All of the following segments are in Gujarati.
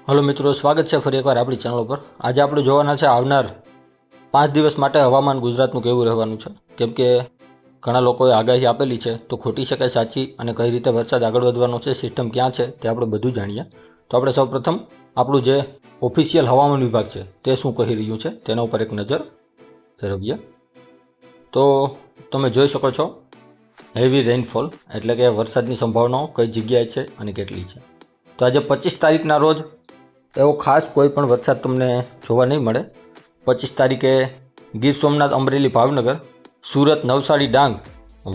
हेलो मित्रों, स्वागत है फरी एकवार आपणी चेनल पर। आज આપણે જોવાના છે આવનાર 5 દિવસ માટે હવામાન ગુજરાતનું કેવું રહેવાનું છે, કેમ કે ઘણા લોકોએ આગાહી આપેલી છે તો ખોટી છે કે સાચી અને કઈ રીતે વરસાદ આગળ વધવાનો છે, સિસ્ટમ ક્યાં છે તે આપણે બધું જાણીએ। તો આપણે સૌપ્રથમ આપણું જે ઓફિશિયલ હવામાન વિભાગ છે તે શું કહી રહ્યું છે તેના ઉપર એક નજર ફેરવીએ। તો તમે જોઈ શકો છો હેવી રેઇનફોલ એટલે કે વરસાદની સંભાવનાઓ કઈ જગ્યાએ છે અને કેટલી છે। તો આજે 25 તારીખના રોજ એવો ખાસ કોઈ પણ વરસાદ તમને જોવા નહીં મળે। 25 તારીખે ગીર સોમનાથ, અમરેલી, ભાવનગર, સુરત, નવસારી, ડાંગ,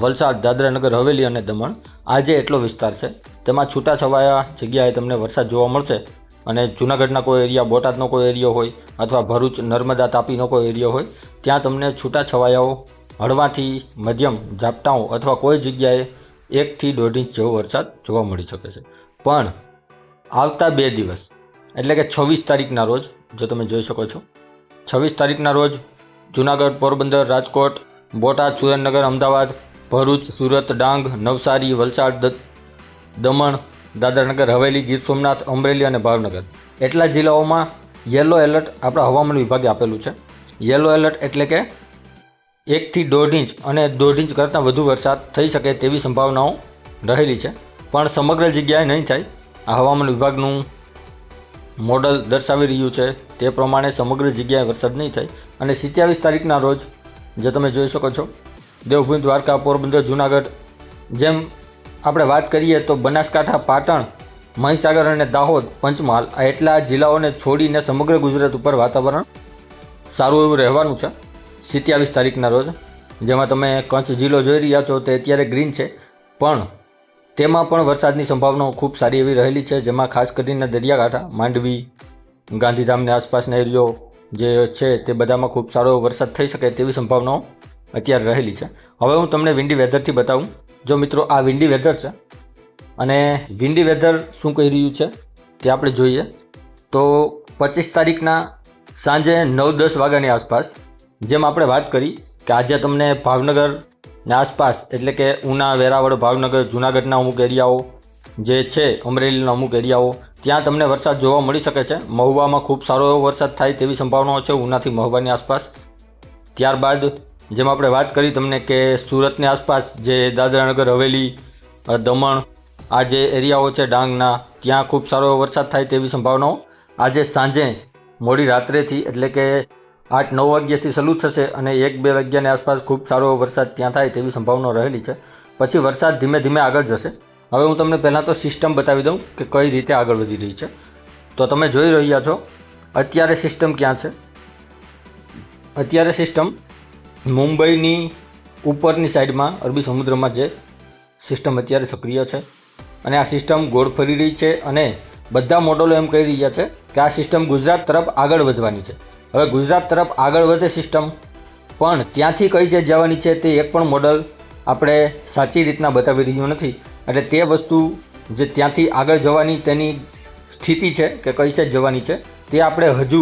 વલસાડ, દાદરા નગર હવેલી અને દમણ આ જે એટલો વિસ્તાર છે તેમાં છૂટાછવાયા જગ્યાએ તમને વરસાદ જોવા મળશે। અને જૂનાગઢના કોઈ એરિયા, બોટાદનો કોઈ એરિયો હોય અથવા ભરૂચ, નર્મદા, તાપીનો કોઈ એરિયો હોય ત્યાં તમને છૂટાછવાયાઓ હળવાથી મધ્યમ ઝાપટાઓ અથવા કોઈ જગ્યાએ 1 થી 1.5 ઇંચ જેવો વરસાદ જોવા મળી શકે છે। પણ આવતા 2 દિવસ એટલે કે 26 તારીખના રોજ જો તમે જોઈ શકો છો 26 તારીખના રોજ જૂનાગઢ, પોરબંદર, રાજકોટ, બોટાદ, સુરેન્દ્રનગર, અમદાવાદ, ભરૂચ, સુરત, ડાંગ, નવસારી, વલસાડ, દમણ, દાદરાનગર હવેલી, ગીર સોમનાથ, અમરેલી અને ભાવનગર એટલા જિલ્લાઓમાં યલો એલર્ટ આપણા હવામાન વિભાગે આપેલું છે। યલો એલર્ટ એટલે કે 1 થી 1.5 ઇંચ અને 1.5 ઇંચ કરતાં વધુ વરસાદ થઈ શકે તેવી સંભાવનાઓ રહેલી છે, પણ સમગ્ર જગ્યાએ નહીં થાય। આ હવામાન વિભાગનું મોડલ દર્શાવી રહ્યું છે તે પ્રમાણે સમગ્ર જગ્યાએ વરસાદ નહીં થાય। અને 27 તારીખના રોજ જે તમે જોઈ શકો છો દેવભૂમિ, દ્વારકા, પોરબંદર, જૂનાગઢ, જેમ આપણે વાત કરીએ તો બનાસકાંઠા, પાટણ, મહીસાગર અને દાહોદ, પંચમહાલ આ એટલા જિલ્લાઓને છોડીને સમગ્ર ગુજરાત ઉપર વાતાવરણ સારું એવું રહેવાનું છે 27 તારીખના રોજ। જેમાં તમે કચ્છ જિલ્લો જોઈ રહ્યા છો તે અત્યારે ગ્રીન છે, પણ તેમાં પણ વરસાદની સંભાવનાઓ ખૂબ સારી એવી રહેલી છે, જેમાં ખાસ કરીને દરિયાકાંઠા, માંડવી, ગાંધીધામની આસપાસના એરિયો જે છે તે બધામાં ખૂબ સારો વરસાદ થઈ શકે તેવી સંભાવનાઓ અત્યારે રહેલી છે। હવે હું તમને વિન્ડી વેધરથી બતાવું। જો મિત્રો આ વિન્ડી વેધર છે અને વિન્ડી વેધર શું કહી રહ્યું છે તે આપણે જોઈએ તો 25 તારીખના સાંજે 9-10 વાગ્યાની આસપાસ જેમ આપણે વાત કરી કે આજે તમને ભાવનગરની આસપાસ એટલે કે ઉના, વેરાવળ, ભાવનગર, જૂનાગઢના અમુક એરિયાઓ જે છે, અમરેલીના અમુક એરિયાઓ ત્યાં તમને વરસાદ જોવા મળી શકે છે। મહુવામાં ખૂબ સારો એવો વરસાદ થાય તેવી સંભાવનાઓ છે ઉનાથી મહુવાની આસપાસ। ત્યારબાદ જેમ આપણે વાત કરી તમને કે સુરતની આસપાસ જે દાદરાનગર હવેલી, દમણ આ જે એરિયાઓ છે ડાંગના ત્યાં ખૂબ સારો એવો વરસાદ થાય તેવી સંભાવનાઓ આજે સાંજે મોડી રાત્રેથી એટલે કે 8-9 વાગ્યાથી શરૂ થશે અને 1-2 વાગ્યાની આસપાસ ખૂબ સારો વરસાદ ત્યાં થાય તેવી સંભાવનાઓ રહેલી છે। પછી વરસાદ ધીમે ધીમે આગળ જશે। હવે હું તમને પહેલાં તો સિસ્ટમ બતાવી દઉં કે કઈ રીતે આગળ વધી રહી છે। તો તમે જોઈ રહ્યા છો અત્યારે સિસ્ટમ ક્યાં છે। અત્યારે સિસ્ટમ મુંબઈની ઉપરની સાઈડમાં અરબી સમુદ્રમાં જે સિસ્ટમ અત્યારે સક્રિય છે અને આ સિસ્ટમ ગોળ ફરી રહી છે અને બધા મોડલો એમ કહી રહ્યા છે કે આ સિસ્ટમ ગુજરાત તરફ આગળ વધવાની છે। હવે ગુજરાત તરફ આગળ વધે સિસ્ટમ, પણ ત્યાંથી કઈ સાઈડ જવાની છે તે એક પણ મોડલ આપણે સાચી રીતના બતાવી રહ્યું નથી। એટલે તે વસ્તુ જે ત્યાંથી આગળ જવાની તેની સ્થિતિ છે કે કઈ સાઈડ જવાની છે તે આપણે હજુ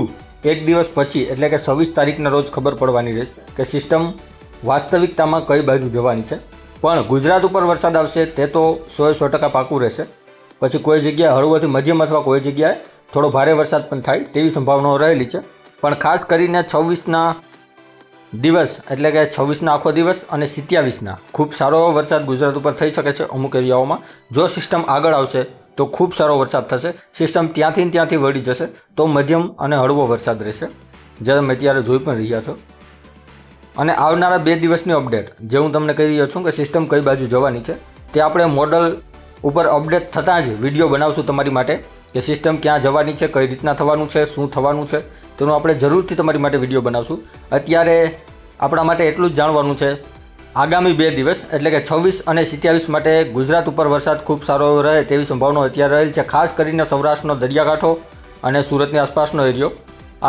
એક દિવસ પછી એટલે કે 26 તારીખના રોજ ખબર પડવાની રહેશે કે સિસ્ટમ વાસ્તવિકતામાં કઈ બાજુ જવાની છે। પણ ગુજરાત ઉપર વરસાદ આવશે તે તો 100% પાકું રહેશે। પછી કોઈ જગ્યાએ હળવોથી મધ્યમ અથવા કોઈ જગ્યાએ થોડો ભારે વરસાદ પણ થાય તેવી સંભાવનાઓ રહેલી છે। પણ ખાસ કરીને 26ના દિવસ એટલે કે 26ના આખો દિવસ અને 27ના ખૂબ સારો વરસાદ ગુજરાત ઉપર થઈ શકે છે અમુક એરિયાઓમાં। જો સિસ્ટમ આગળ આવશે તો ખૂબ સારો વરસાદ થશે। સિસ્ટમ ત્યાંથી વળી જશે તો મધ્યમ અને હળવો વરસાદ રહેશે, જે તમે અત્યારે જોઈ પણ રહ્યા છો। અને આવનારા 2 દિવસની અપડેટ જે હું તમને કહી રહ્યો છું કે સિસ્ટમ કઈ બાજુ જવાની છે તે આપણે મોડલ ઉપર અપડેટ થતાં જ વિડીયો બનાવશું તમારી માટે કે સિસ્ટમ ક્યાં જવાની છે, કઈ રીતના થવાનું છે, શું થવાનું છે તેનું આપણે જરૂરથી તમારી માટે વિડીયો બનાવશું। અત્યારે આપણા માટે એટલું જ જાણવાનું છે આગામી 2 દિવસ એટલે કે 26 અને 27 માટે ગુજરાત ઉપર વરસાદ ખૂબ સારો રહે તેવી સંભાવનાઓ અત્યારે રહેલી છે। ખાસ કરીને સૌરાષ્ટ્રનો દરિયાકાંઠો અને સુરતની આસપાસનો એરિયો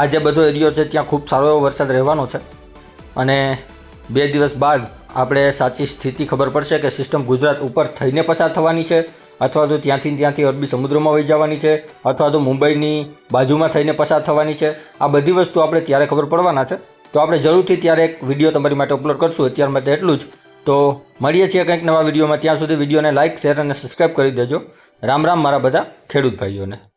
આ જે બધો એરિયો છે ત્યાં ખૂબ સારો એવો વરસાદ રહેવાનો છે। અને 2 દિવસ બાદ આપણે સાચી સ્થિતિ ખબર પડશે કે સિસ્ટમ ગુજરાત ઉપર થઈને પસાર થવાની છે અથવા તો ત્યાંથી અરબી સમુદ્રમાં વહી જવાની છે અથવા તો મુંબઈની બાજુમાં થઈને પસાર થવાની છે। આ બધી વસ્તુ આપણે ત્યારે ખબર પડવાના છે। તો આપણે જરૂરથી ત્યારે એક વિડીયો તમારી માટે અપલોડ કરશું। અત્યાર માટે એટલું જ। તો મળીએ છીએ કંઈક નવા વિડીયોમાં, ત્યાં સુધી વિડીયોને લાઇક, શેર અને સબસ્ક્રાઈબ કરી દેજો। રામ રામ મારા બધા ખેડૂત ભાઈઓને।